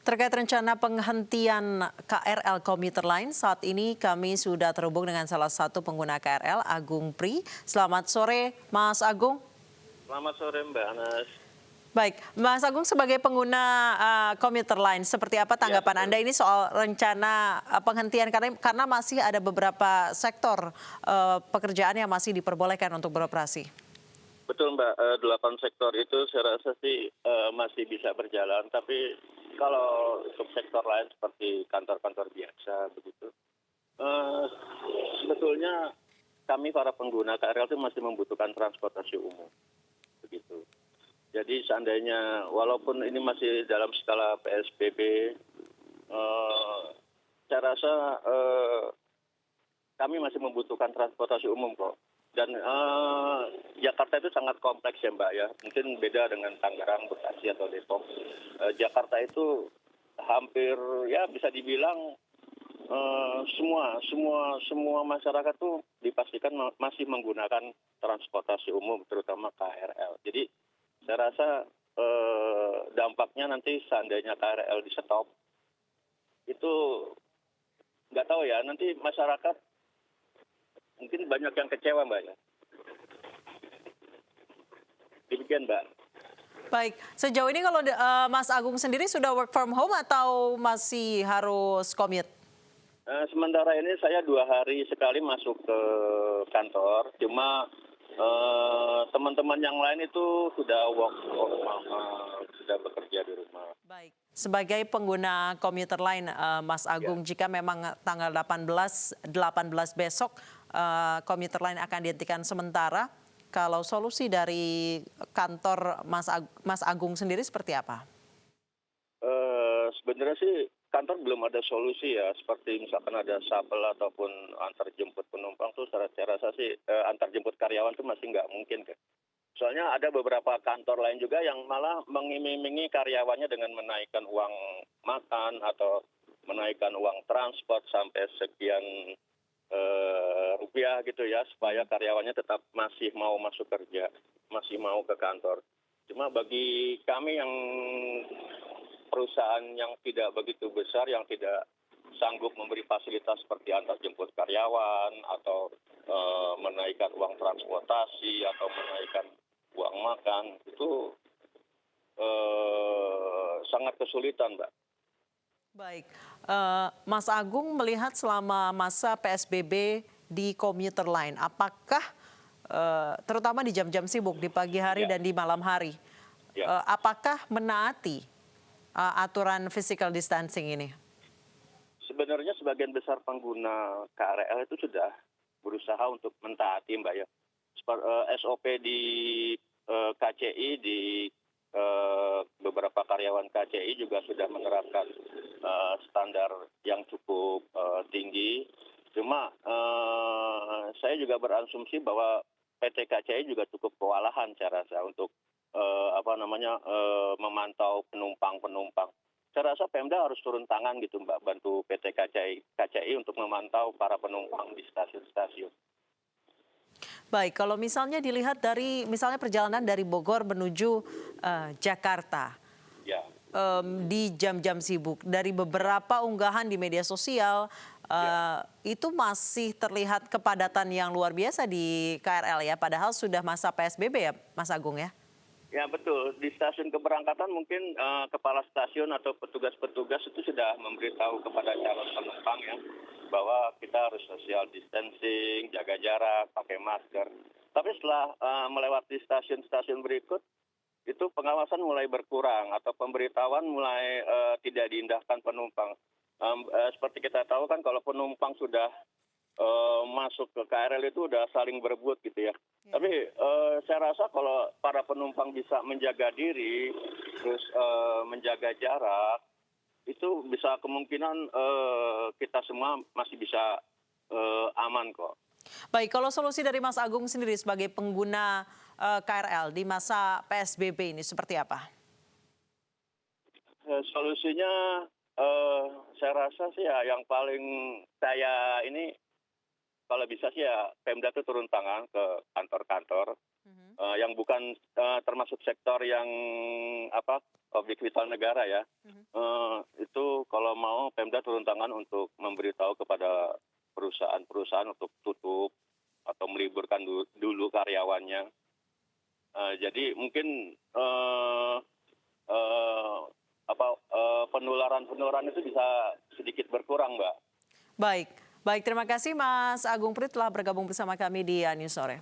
Terkait rencana penghentian KRL komuter lain, saat ini kami sudah terhubung dengan salah satu pengguna KRL, Agung Pri. Selamat sore, Mas Agung. Selamat sore Mbak Anas. Baik, Mas Agung sebagai pengguna komuter lain, seperti apa Ya, tanggapan Anda betul. ini soal rencana penghentian karena masih ada beberapa sektor pekerjaan yang masih diperbolehkan untuk beroperasi? Betul Mbak, 8 sektor itu saya rasa sih masih bisa berjalan. Tapi kalau untuk sektor lain seperti kantor-kantor biasa begitu, eh, sebetulnya kami para pengguna KRL itu masih membutuhkan transportasi umum begitu. Jadi seandainya walaupun ini masih dalam skala PSBB, eh, saya rasa kami masih membutuhkan transportasi umum kok. Dan Jakarta itu sangat kompleks ya Mbak ya. Mungkin beda dengan Tangerang, Bekasi atau Depok. Jakarta itu hampir ya bisa dibilang semua masyarakat tuh dipastikan masih menggunakan transportasi umum, terutama KRL. Jadi saya rasa dampaknya nanti seandainya KRL di stop itu nggak tahu ya. Nanti masyarakat mungkin banyak yang kecewa Mbak ya. Demikian Mbak. Baik, sejauh ini kalau Mas Agung sendiri sudah work from home atau masih harus commute? Sementara ini saya 2 hari sekali masuk ke kantor. Cuma teman-teman yang lain itu sudah work from home, sudah bekerja di rumah. Baik, sebagai pengguna komuter lain, Mas Ya. Agung, jika memang tanggal 18 besok komuter lain akan dihentikan sementara, kalau solusi dari kantor Mas Agung sendiri seperti apa? Sebenarnya sih kantor belum ada solusi ya, seperti misalkan ada shuttle ataupun antar jemput penumpang tuh saya rasa sih antar jemput karyawan tuh masih nggak mungkin kan. Soalnya ada beberapa kantor lain juga yang malah mengiming-imingi karyawannya dengan menaikkan uang makan atau menaikkan uang transport sampai sekian rupiah gitu ya, supaya karyawannya tetap masih mau masuk kerja, masih mau ke kantor. Cuma bagi kami yang perusahaan yang tidak begitu besar, yang tidak sanggup memberi fasilitas seperti antar jemput karyawan atau menaikkan uang transportasi atau menaikkan uang makan, itu sangat kesulitan Mbak. Baik, Mas Agung melihat selama masa PSBB di komuter lain, apakah terutama di jam-jam sibuk di pagi hari Ya, dan di malam hari, ya. apakah menaati aturan physical distancing ini? Sebenarnya sebagian besar pengguna KRL itu sudah berusaha untuk mentaati Mbak ya. SOP di KCI, di beberapa karyawan KCI juga sudah menerapkan standar yang cukup tinggi. Cuma saya juga berasumsi bahwa PT KCI juga cukup kewalahan saya rasa untuk memantau penumpang-penumpang. Saya rasa Pemda harus turun tangan gitu Mbak, bantu PT KCI untuk memantau para penumpang di stasiun-stasiun. Baik, kalau misalnya dilihat dari misalnya perjalanan dari Bogor menuju Jakarta Ya, di jam-jam sibuk, dari beberapa unggahan di media sosial ya. itu masih terlihat kepadatan yang luar biasa di KRL ya, padahal sudah masa PSBB ya, Mas Agung ya? Ya betul, di stasiun keberangkatan mungkin kepala stasiun atau petugas-petugas itu sudah memberitahu kepada calon penumpang ya, bahwa kita harus social distancing, jaga jarak, pakai masker. Tapi setelah melewati stasiun-stasiun berikut, itu pengawasan mulai berkurang atau pemberitahuan mulai tidak diindahkan penumpang. Seperti kita tahu kan kalau penumpang sudah masuk ke KRL itu udah saling berebut gitu ya. Tapi saya rasa kalau para penumpang bisa menjaga diri, terus menjaga jarak, itu bisa kemungkinan kita semua masih bisa aman kok. Baik, kalau solusi dari Mas Agung sendiri sebagai pengguna KRL di masa PSBB ini seperti apa? Solusinya saya rasa sih ya yang paling saya ini kalau bisa sih ya Pemda tuh turun tangan ke kantor-kantor yang bukan termasuk sektor yang objek vital negara ya. Pemda turun tangan untuk memberitahu kepada perusahaan-perusahaan untuk tutup atau meliburkan dulu karyawannya. Jadi mungkin penularan itu bisa sedikit berkurang, Mbak. Baik, baik terima kasih Mas Agung Prit telah bergabung bersama kami di News Sore.